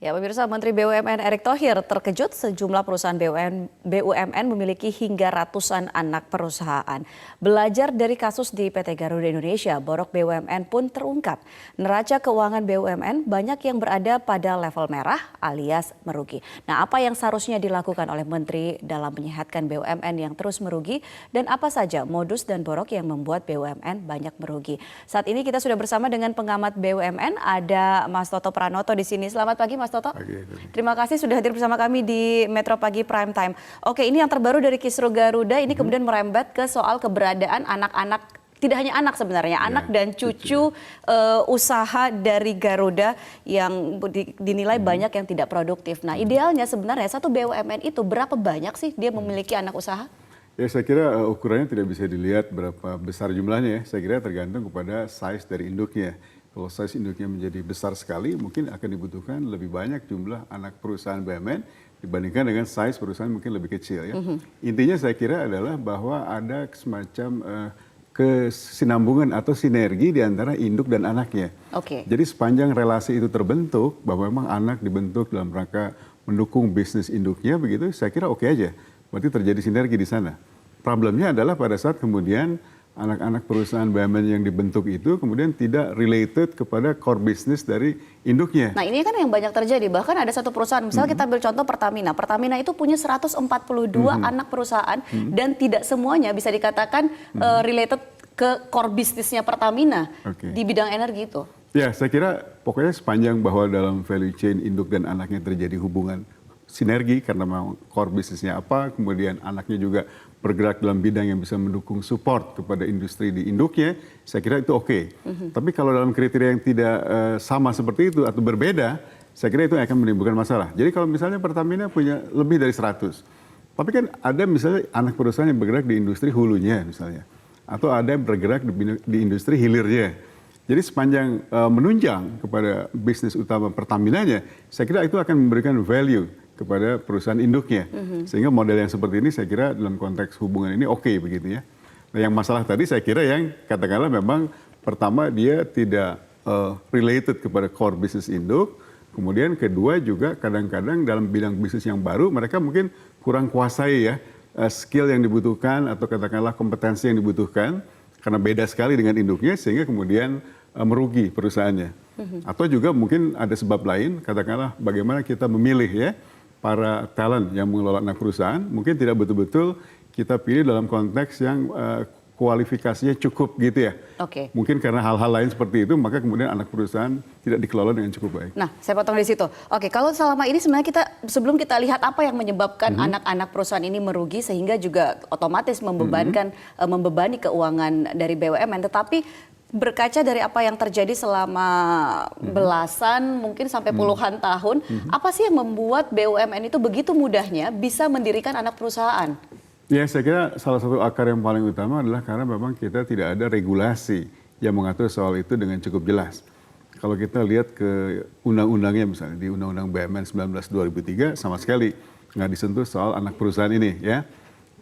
Ya, pemirsa, Menteri BUMN Erick Thohir terkejut sejumlah perusahaan BUMN memiliki hingga ratusan anak perusahaan. Belajar dari kasus di PT Garuda Indonesia, borok BUMN pun terungkap. Neraca keuangan BUMN banyak yang berada pada level merah alias merugi. Nah, apa yang seharusnya dilakukan oleh Menteri dalam menyehatkan BUMN yang terus merugi dan apa saja modus dan borok yang membuat BUMN banyak merugi? Saat ini kita sudah bersama dengan pengamat BUMN, ada Mas Toto Pranoto di sini. Selamat pagi, Mas Toto. Terima kasih sudah hadir bersama kami di Metro Pagi Prime Time. Oke, ini yang terbaru dari Kisru Garuda, ini kemudian merembet ke soal keberadaan anak-anak, tidak hanya anak sebenarnya, anak dan cucu usaha dari Garuda yang dinilai banyak yang tidak produktif. Nah, idealnya sebenarnya satu BUMN itu berapa banyak sih dia memiliki anak usaha? Ya, saya kira ukurannya tidak bisa dilihat berapa besar jumlahnya ya. Saya kira tergantung kepada size dari induknya. Kalau size induknya menjadi besar sekali, mungkin akan dibutuhkan lebih banyak jumlah anak perusahaan BUMN dibandingkan dengan size perusahaan mungkin lebih kecil ya. Intinya saya kira adalah bahwa ada semacam kesinambungan atau sinergi di antara induk dan anaknya. Jadi sepanjang relasi itu terbentuk, bahwa memang anak dibentuk dalam rangka mendukung bisnis induknya begitu, saya kira oke aja. Berarti terjadi sinergi di sana. Problemnya adalah pada saat kemudian anak-anak perusahaan BUMN yang dibentuk itu kemudian tidak related kepada core business dari induknya. Nah, ini kan yang banyak terjadi. Bahkan ada satu perusahaan, misalnya kita ambil contoh Pertamina. Pertamina itu punya 142 anak perusahaan dan tidak semuanya bisa dikatakan related ke core bisnisnya Pertamina di bidang energi itu. Ya, saya kira pokoknya sepanjang bahwa dalam value chain induk dan anaknya terjadi hubungan sinergi karena memang core bisnisnya apa, kemudian anaknya juga bergerak dalam bidang yang bisa mendukung support kepada industri di induknya, saya kira itu oke. Tapi kalau dalam kriteria yang tidak sama seperti itu atau berbeda, saya kira itu akan menimbulkan masalah. Jadi kalau misalnya Pertamina punya lebih dari 100, tapi kan ada misalnya anak perusahaan yang bergerak di industri hulunya misalnya, atau ada yang bergerak di industri hilirnya. Jadi sepanjang menunjang kepada bisnis utama Pertaminanya, saya kira itu akan memberikan value kepada perusahaan induknya. Sehingga model yang seperti ini saya kira dalam konteks hubungan ini oke begitu ya. Nah, yang masalah tadi saya kira yang katakanlah memang pertama dia tidak related kepada core bisnis induk. Kemudian kedua juga kadang-kadang dalam bidang bisnis yang baru mereka mungkin kurang kuasai ya skill yang dibutuhkan atau katakanlah kompetensi yang dibutuhkan karena beda sekali dengan induknya sehingga kemudian merugi perusahaannya. Atau juga mungkin ada sebab lain, katakanlah bagaimana kita memilih ya para talent yang mengelola anak perusahaan, mungkin tidak betul-betul kita pilih dalam konteks yang kualifikasinya cukup gitu ya. Mungkin karena hal-hal lain seperti itu, maka kemudian anak perusahaan tidak dikelola dengan cukup baik. Nah, saya potong di situ. Kalau selama ini sebenarnya sebelum kita lihat apa yang menyebabkan anak-anak perusahaan ini merugi sehingga juga otomatis membebani keuangan dari BUMN, tetapi berkaca dari apa yang terjadi selama belasan, mungkin sampai puluhan tahun, apa sih yang membuat BUMN itu begitu mudahnya bisa mendirikan anak perusahaan? Ya, saya kira salah satu akar yang paling utama adalah karena memang kita tidak ada regulasi yang mengatur soal itu dengan cukup jelas. Kalau kita lihat ke undang-undangnya misalnya, di Undang-Undang BUMN 19/2003 sama sekali nggak disentuh soal anak perusahaan ini ya.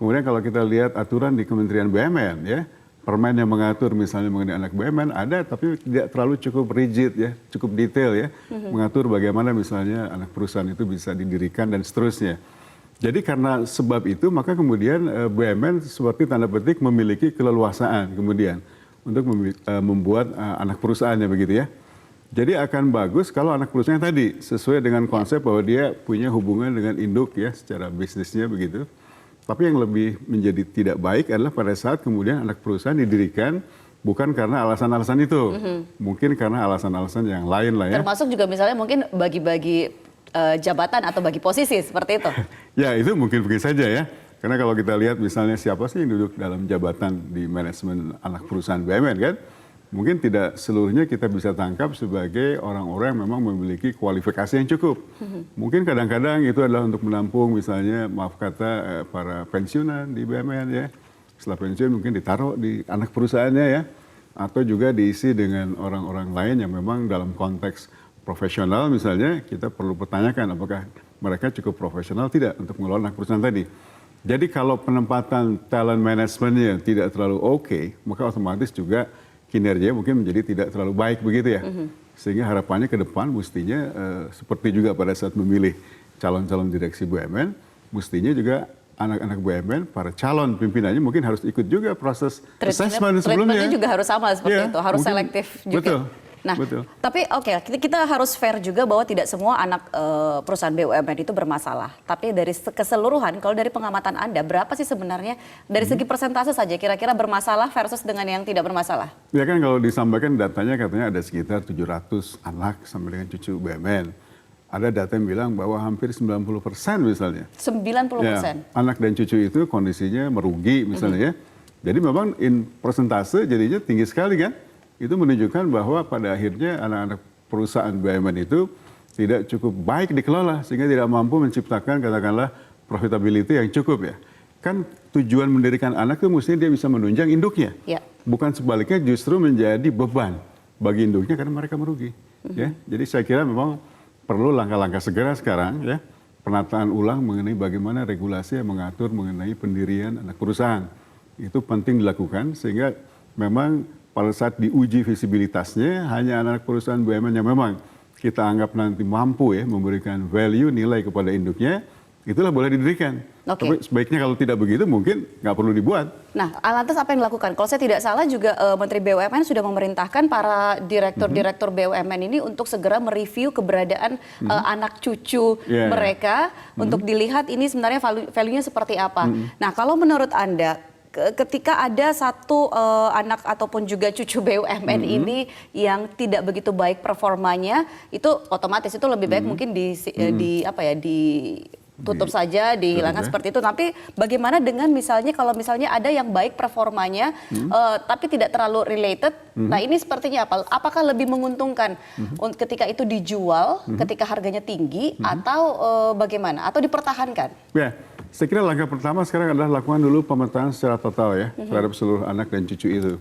Kemudian kalau kita lihat aturan di Kementerian BUMN ya, permen yang mengatur misalnya mengenai anak BUMN ada tapi tidak terlalu cukup rigid ya, cukup detail ya, mengatur bagaimana misalnya anak perusahaan itu bisa didirikan dan seterusnya. Jadi karena sebab itu maka kemudian BUMN seperti tanda petik memiliki keleluasaan kemudian untuk membuat anak perusahaannya begitu ya. Jadi akan bagus kalau anak perusahaan tadi sesuai dengan konsep bahwa dia punya hubungan dengan induk ya secara bisnisnya begitu. Tapi yang lebih menjadi tidak baik adalah pada saat kemudian anak perusahaan didirikan bukan karena alasan-alasan itu. Mungkin karena alasan-alasan yang lain lah ya. Termasuk juga misalnya mungkin bagi-bagi jabatan atau bagi posisi seperti itu. Ya itu mungkin saja ya. Karena kalau kita lihat misalnya siapa sih yang duduk dalam jabatan di manajemen anak perusahaan BUMN kan. Mungkin tidak seluruhnya kita bisa tangkap sebagai orang-orang yang memang memiliki kualifikasi yang cukup. Mungkin kadang-kadang itu adalah untuk menampung misalnya maaf kata para pensiunan di BUMN ya. Setelah pensiun mungkin ditaruh di anak perusahaannya ya. Atau juga diisi dengan orang-orang lain yang memang dalam konteks profesional misalnya kita perlu pertanyakan apakah mereka cukup profesional tidak untuk mengelola anak perusahaan tadi. Jadi kalau penempatan talent manajemennya tidak terlalu oke, maka otomatis juga kinerjanya mungkin menjadi tidak terlalu baik begitu ya. Sehingga harapannya ke depan mestinya seperti juga pada saat memilih calon-calon direksi BUMN, mestinya juga anak-anak BUMN, para calon pimpinannya mungkin harus ikut juga proses assessment sebelumnya. Treatmentnya juga harus sama seperti itu, harus mungkin, selektif juga. Betul. Nah, betul. tapi oke, kita harus fair juga bahwa tidak semua anak perusahaan BUMN itu bermasalah. Tapi dari keseluruhan, kalau dari pengamatan Anda, berapa sih sebenarnya dari segi persentase saja kira-kira bermasalah versus dengan yang tidak bermasalah? Ya kan kalau disampaikan datanya katanya ada sekitar 700 anak sampai dengan cucu BUMN. Ada data yang bilang bahwa hampir 90% misalnya. 90%? Ya, anak dan cucu itu kondisinya merugi misalnya ya. Jadi memang in persentase jadinya tinggi sekali kan. Itu menunjukkan bahwa pada akhirnya anak-anak perusahaan BUMN itu tidak cukup baik dikelola sehingga tidak mampu menciptakan katakanlah profitability yang cukup ya. Kan tujuan mendirikan anak itu mestinya dia bisa menunjang induknya. Ya. Bukan sebaliknya justru menjadi beban bagi induknya karena mereka merugi. Ya. Jadi saya kira memang perlu langkah-langkah segera sekarang ya. Penataan ulang mengenai bagaimana regulasi yang mengatur mengenai pendirian anak perusahaan. Itu penting dilakukan sehingga memang pada saat diuji visibilitasnya hanya anak perusahaan BUMN yang memang kita anggap nanti mampu ya memberikan value nilai kepada induknya, itulah boleh didirikan. Oke. Tapi sebaiknya kalau tidak begitu mungkin nggak perlu dibuat. Nah, lantas apa yang dilakukan? Kalau saya tidak salah juga Menteri BUMN sudah memerintahkan para direktur-direktur BUMN ini untuk segera mereview keberadaan anak cucu mereka untuk dilihat ini sebenarnya value-nya seperti apa. Nah, kalau menurut Anda ketika ada satu anak ataupun juga cucu BUMN ini yang tidak begitu baik performanya, itu otomatis itu lebih baik mungkin ditutup saja, dihilangkan seperti itu. Tapi bagaimana dengan misalnya kalau misalnya ada yang baik performanya tapi tidak terlalu related, nah ini sepertinya apa? Apakah lebih menguntungkan ketika itu dijual, ketika harganya tinggi, atau bagaimana? Atau dipertahankan? Ya. Saya kira langkah pertama sekarang adalah lakukan dulu pemetaan secara total ya terhadap seluruh anak dan cucu itu.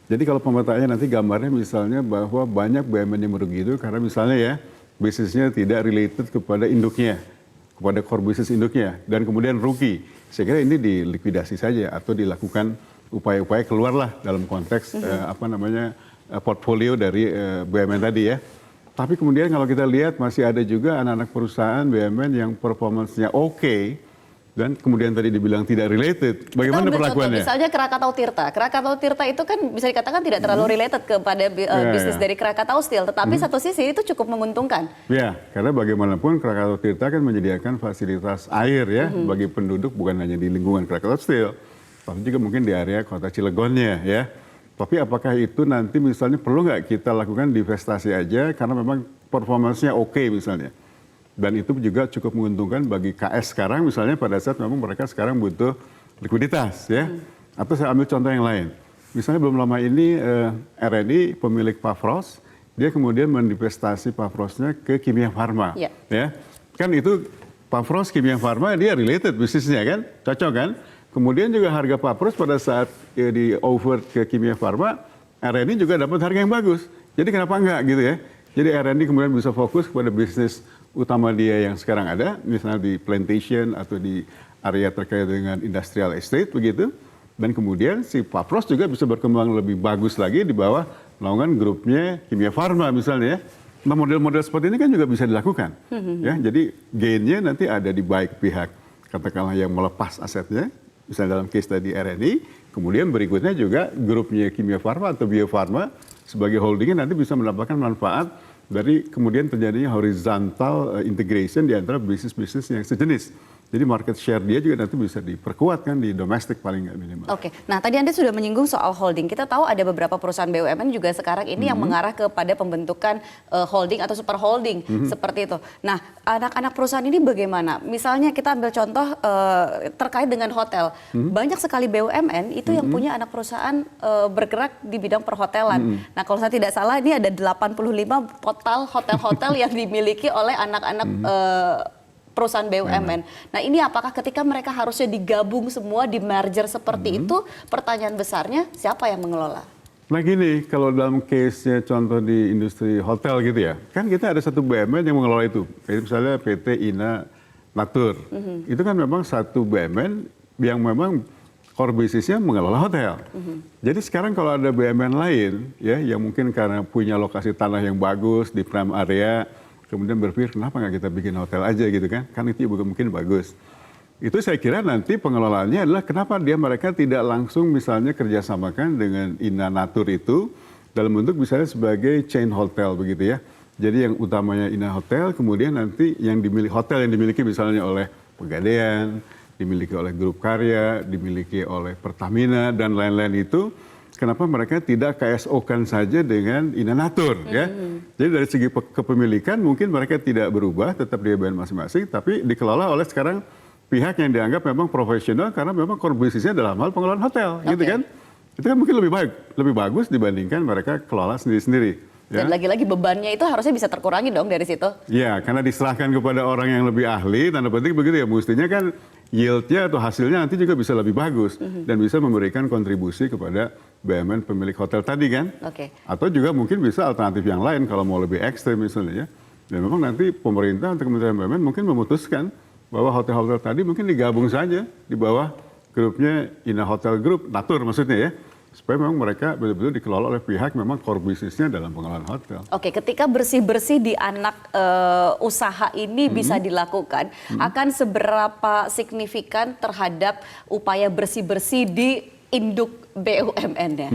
Jadi kalau pemetaannya nanti gambarnya misalnya bahwa banyak BUMN yang merugi itu karena misalnya ya bisnisnya tidak related kepada induknya, kepada core bisnis induknya dan kemudian rugi. Saya kira ini dilikuidasi saja atau dilakukan upaya-upaya keluarlah dalam konteks portfolio dari BUMN tadi ya. Tapi kemudian kalau kita lihat masih ada juga anak-anak perusahaan BUMN yang performance-nya oke. Dan kemudian tadi dibilang tidak related, bagaimana perlakuannya? Misalnya Krakatau Tirta. Krakatau Tirta itu kan bisa dikatakan tidak terlalu related kepada bisnis dari Krakatau Steel. Tetapi satu sisi itu cukup menguntungkan. Ya, karena bagaimanapun Krakatau Tirta kan menyediakan fasilitas air ya bagi penduduk bukan hanya di lingkungan Krakatau Steel. Tapi juga mungkin di area kota Cilegonnya ya. Tapi apakah itu nanti misalnya perlu nggak kita lakukan divestasi aja karena memang performanya oke misalnya. Dan itu juga cukup menguntungkan bagi KS sekarang misalnya pada saat memang mereka sekarang butuh likuiditas ya. Atau saya ambil contoh yang lain. Misalnya belum lama ini RNI pemilik Pafros, dia kemudian mendivestasi Pafrosnya ke Kimia Farma. Ya. Kan itu Pafros Kimia Farma dia related bisnisnya kan, cocok kan. Kemudian juga harga Pafros pada saat di over ke Kimia Farma, RNI juga dapat harga yang bagus. Jadi kenapa enggak gitu ya. Jadi RNI kemudian bisa fokus kepada bisnis utama dia yang sekarang ada, misalnya di plantation atau di area terkait dengan industrial estate begitu. Dan kemudian si Pafros juga bisa berkembang lebih bagus lagi di bawah naungan grupnya Kimia Farma misalnya ya. Nah model-model seperti ini kan juga bisa dilakukan. Ya, jadi gainnya nanti ada di baik pihak katakanlah yang melepas asetnya, misalnya dalam case tadi RNI, kemudian berikutnya juga grupnya Kimia Farma atau Bio Farma sebagai holdingnya nanti bisa mendapatkan manfaat dari kemudian terjadinya horizontal integration di antara bisnis-bisnis yang sejenis. Jadi market share dia juga nanti bisa diperkuatkan di domestik paling nggak minimal. Oke, nah tadi Anda sudah menyinggung soal holding. Kita tahu ada beberapa perusahaan BUMN juga sekarang ini yang mengarah kepada pembentukan holding atau super holding seperti itu. Nah, anak-anak perusahaan ini bagaimana? Misalnya kita ambil contoh terkait dengan hotel. Banyak sekali BUMN itu yang punya anak perusahaan bergerak di bidang perhotelan. Nah, kalau saya tidak salah ini ada 85 total hotel-hotel yang dimiliki oleh anak-anak perusahaan BUMN. Nah ini apakah ketika mereka harusnya digabung semua, di merger seperti itu, pertanyaan besarnya siapa yang mengelola? Nah gini, kalau dalam case-nya contoh di industri hotel gitu ya, kan kita ada satu BUMN yang mengelola itu. Misalnya PT Ina Natur. Itu kan memang satu BUMN yang memang core bisnisnya mengelola hotel. Jadi sekarang kalau ada BUMN lain ya yang mungkin karena punya lokasi tanah yang bagus di prime area, kemudian berpikir kenapa nggak kita bikin hotel aja gitu kan itu juga mungkin bagus. Itu saya kira nanti pengelolaannya adalah kenapa mereka tidak langsung misalnya kerjasamakan dengan Inanatur itu dalam bentuk misalnya sebagai chain hotel begitu ya. Jadi yang utamanya Ina Hotel, kemudian nanti yang dimiliki misalnya oleh Pegadaian, dimiliki oleh Grup Karya, dimiliki oleh Pertamina dan lain-lain itu, kenapa mereka tidak KSO-kan saja dengan Inanatur ya? Jadi dari segi kepemilikan mungkin mereka tidak berubah, tetap di BUMN masing-masing, tapi dikelola oleh sekarang pihak yang dianggap memang profesional karena memang core bisnisnya dalam hal pengelolaan hotel, gitu kan? Itu kan mungkin lebih bagus dibandingkan mereka kelola sendiri-sendiri. Ya. Dan lagi-lagi bebannya itu harusnya bisa terkurangi dong dari situ. Ya, karena diserahkan kepada orang yang lebih ahli, tanda petik begitu ya, mestinya kan yield-nya atau hasilnya nanti juga bisa lebih bagus dan bisa memberikan kontribusi kepada BUMN pemilik hotel tadi kan. Atau juga mungkin bisa alternatif yang lain kalau mau lebih ekstrem misalnya ya. Dan memang nanti pemerintah atau Kementerian BUMN mungkin memutuskan bahwa hotel-hotel tadi mungkin digabung saja di bawah grupnya Ina Hotel Group, Natur maksudnya ya. Supaya memang mereka betul-betul dikelola oleh pihak memang core bisnisnya dalam pengelolaan hotel. Oke, ketika bersih-bersih di anak usaha ini bisa dilakukan, akan seberapa signifikan terhadap upaya bersih-bersih di induk BUMN-nya?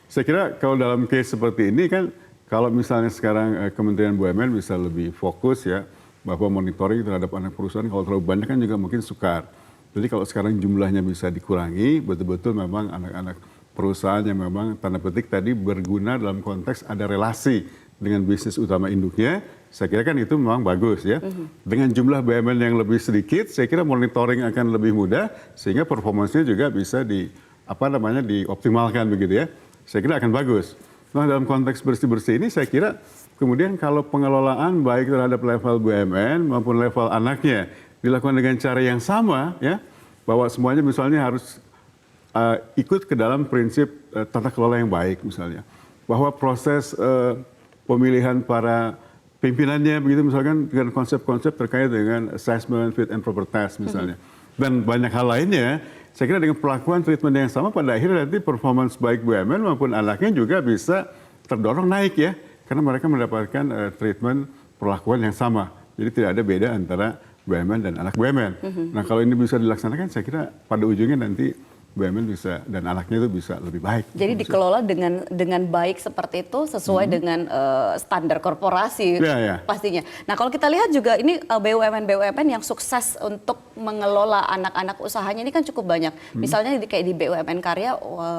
Saya kira kalau dalam case seperti ini kan, kalau misalnya sekarang Kementerian BUMN bisa lebih fokus ya, bahwa monitoring terhadap anak perusahaan kalau terlalu banyak kan juga mungkin sukar. Jadi kalau sekarang jumlahnya bisa dikurangi, betul-betul memang anak-anak perusahaan yang memang tanda petik tadi berguna dalam konteks ada relasi dengan bisnis utama induknya, saya kira kan itu memang bagus ya. Dengan jumlah BUMN yang lebih sedikit, saya kira monitoring akan lebih mudah sehingga performanya juga bisa dioptimalkan begitu ya. Saya kira akan bagus. Nah dalam konteks bersih-bersih ini saya kira kemudian kalau pengelolaan baik terhadap level BUMN maupun level anaknya dilakukan dengan cara yang sama ya, bahwa semuanya misalnya harus ikut ke dalam prinsip tata kelola yang baik misalnya. Bahwa proses pemilihan para pimpinannya begitu misalkan dengan konsep-konsep terkait dengan assessment, fit and proper test misalnya. Dan banyak hal lainnya, saya kira dengan perlakuan treatment yang sama pada akhirnya nanti performance baik BUMN maupun anaknya juga bisa terdorong naik ya. Karena mereka mendapatkan treatment perlakuan yang sama. Jadi tidak ada beda antara BUMN dan anak BUMN. Nah kalau ini bisa dilaksanakan saya kira pada ujungnya nanti BUMN bisa dan anaknya itu bisa lebih baik. Jadi dikelola dengan baik seperti itu sesuai dengan standar korporasi pastinya. Nah kalau kita lihat juga ini BUMN yang sukses untuk mengelola anak-anak usahanya ini kan cukup banyak. Misalnya kayak di BUMN Karya,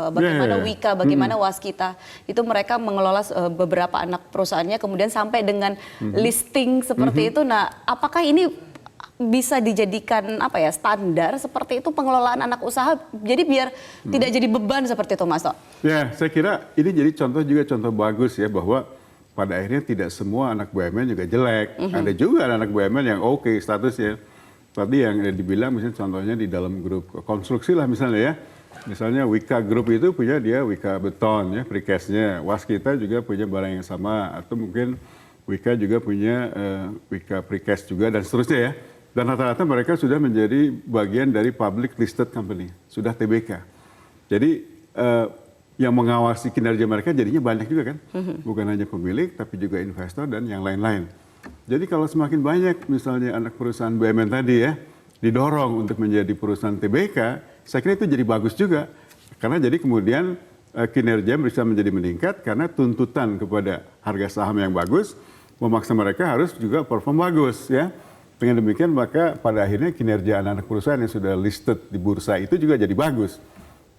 bagaimana Wika, bagaimana Waskita, itu mereka mengelola beberapa anak perusahaannya kemudian sampai dengan listing seperti itu. Nah apakah ini bisa dijadikan standar seperti itu pengelolaan anak usaha jadi biar tidak jadi beban seperti itu Mas Tok? Ya saya kira ini jadi contoh bagus ya bahwa pada akhirnya tidak semua anak BUMN juga jelek. Ada juga anak BUMN yang oke statusnya. Tadi yang dibilang misalnya contohnya di dalam grup konstruksi lah misalnya ya. Misalnya Wika Group itu punya dia Wika Beton ya precastnya. Waskita juga punya barang yang sama atau mungkin Wika juga punya Wika Precast juga dan seterusnya ya. Dan rata-rata mereka sudah menjadi bagian dari public listed company, sudah TBK. Jadi yang mengawasi kinerja mereka jadinya banyak juga kan, bukan hanya pemilik tapi juga investor dan yang lain-lain. Jadi kalau semakin banyak misalnya anak perusahaan BUMN tadi ya didorong untuk menjadi perusahaan TBK, saya kira itu jadi bagus juga. Karena jadi kemudian kinerja bisa menjadi meningkat karena tuntutan kepada harga saham yang bagus memaksa mereka harus juga perform bagus ya. Dengan demikian maka pada akhirnya kinerja anak-anak perusahaan yang sudah listed di bursa itu juga jadi bagus.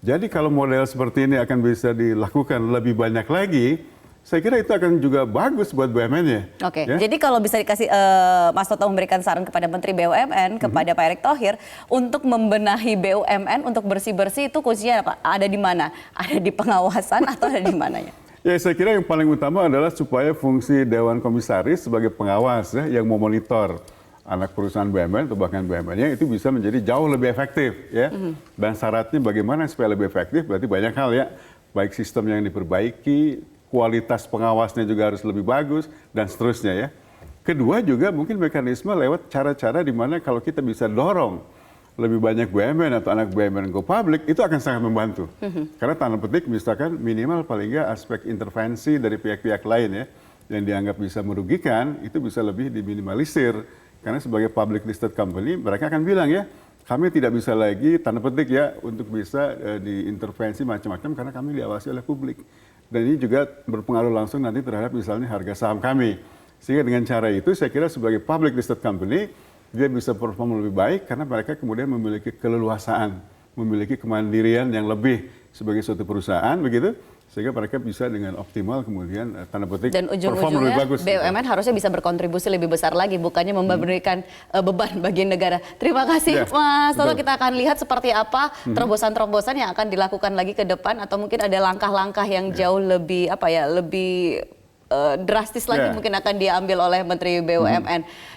Jadi kalau model seperti ini akan bisa dilakukan lebih banyak lagi, saya kira itu akan juga bagus buat BUMN-nya. Oke, ya? Jadi kalau bisa dikasih Mas Toto memberikan saran kepada Menteri BUMN, kepada Pak Erick Thohir untuk membenahi BUMN untuk bersih-bersih itu kuncinya apa? Ada di mana? Ada di pengawasan atau ada di mananya? Ya saya kira yang paling utama adalah supaya fungsi Dewan Komisaris sebagai pengawas ya, yang memonitor anak perusahaan BUMN atau bahkan BUMN-nya itu bisa menjadi jauh lebih efektif ya. Dan syaratnya bagaimana supaya lebih efektif berarti banyak hal ya. Baik sistem yang diperbaiki, kualitas pengawasnya juga harus lebih bagus dan seterusnya ya. Kedua juga mungkin mekanisme lewat cara-cara di mana kalau kita bisa dorong lebih banyak BUMN atau anak BUMN go public, itu akan sangat membantu. Karena tanda petik misalkan minimal paling nggak aspek intervensi dari pihak-pihak lain ya, yang dianggap bisa merugikan, itu bisa lebih diminimalisir. Karena sebagai public listed company, mereka akan bilang ya, kami tidak bisa lagi, tanda petik ya, untuk bisa diintervensi macam-macam karena kami diawasi oleh publik. Dan ini juga berpengaruh langsung nanti terhadap misalnya harga saham kami. Sehingga dengan cara itu saya kira sebagai public listed company, dia bisa perform lebih baik karena mereka kemudian memiliki keleluasaan, memiliki kemandirian yang lebih sebagai suatu perusahaan begitu, sehingga mereka bisa dengan optimal kemudian tanda petik Dan perform lebih ujung-ujungnya bagus. BUMN harusnya bisa berkontribusi lebih besar lagi, bukannya memberikan beban bagi negara. Terima kasih Ya, Mas Toto, betul. kita akan lihat seperti apa terobosan-terobosan yang akan dilakukan lagi ke depan, atau mungkin ada langkah-langkah yang jauh lebih lebih drastis lagi Ya. mungkin akan diambil oleh Menteri BUMN.